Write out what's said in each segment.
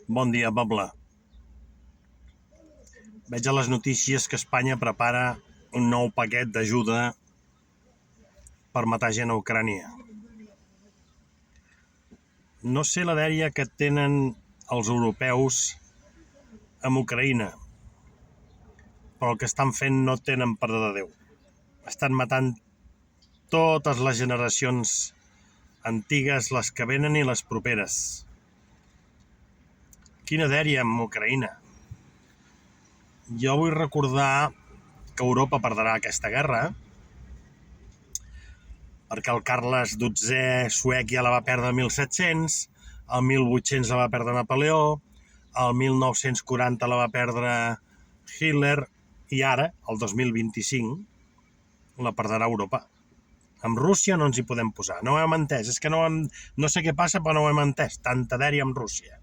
Bon dia, poble. Veig a les notícies que Espanya prepara un nou paquet d'ajuda per matar gent a Ucrània. No sé la dèria que tenen els europeus amb Ucraïna, però el que estan fent no tenen perdó de Déu. Estan matant totes les generacions antigues, les que venen i les properes. Quina dèria amb Ucraïna. Jo vull recordar que Europa perdrà aquesta guerra, perquè el Carles XII suec ja la va perdre el 1700, el 1800 la va perdre Napoleó, el 1940 la va perdre Hitler, i ara, el 2025, la perdrà Europa. Amb Rússia no ens hi podem posar. No ho hem entès. És que no sé què passa, però no ho hem entès. Tanta dèria amb Rússia.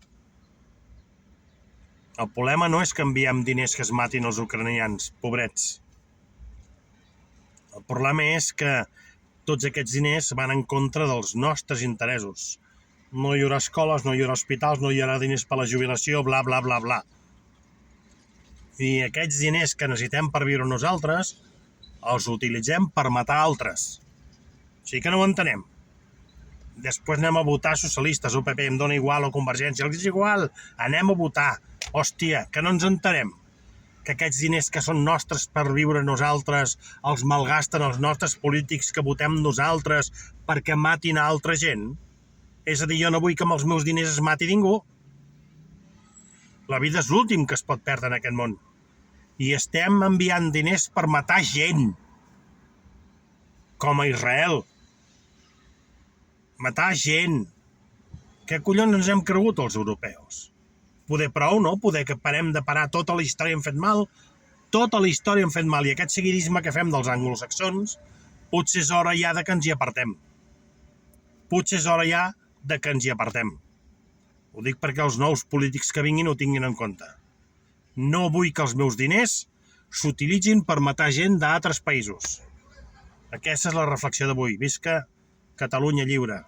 El problema no és que enviem diners que es matin els ucranians, pobrets. El problema és que tots aquests diners van en contra dels nostres interessos. No hi haurà escoles, no hi haurà hospitals, no hi haurà diners per a la jubilació, bla, bla, bla, bla. I aquests diners que necessitem per viure nosaltres els utilitzem per matar altres. O sigui que no ho entenem. Després anem a votar socialistes, o PP, em dona igual, o Convergència, els és igual, anem a votar. Hòstia, que no ens entenem. Que aquests diners que són nostres per viure nosaltres els malgasten els nostres polítics que votem nosaltres perquè matin a altra gent. És a dir, jo no vull que amb els meus diners es mati ningú. La vida és l'últim que es pot perdre en aquest món. I estem enviant diners per matar gent. Com a Israel. Matar gent. Què collons ens hem cregut els europeus? Poder prou, no? Poder que parem de parar tota la història hem fet mal. Tota la història hem fet mal. I aquest seguidisme que fem dels anglosaxons, potser és hora ja de que ens hi apartem. Potser és hora ja de que ens hi apartem. Ho dic perquè els nous polítics que vinguin ho tinguin en compte. No vull que els meus diners s'utilitzin per matar gent d'altres països. Aquesta és la reflexió d'avui. Visca Catalunya lliure.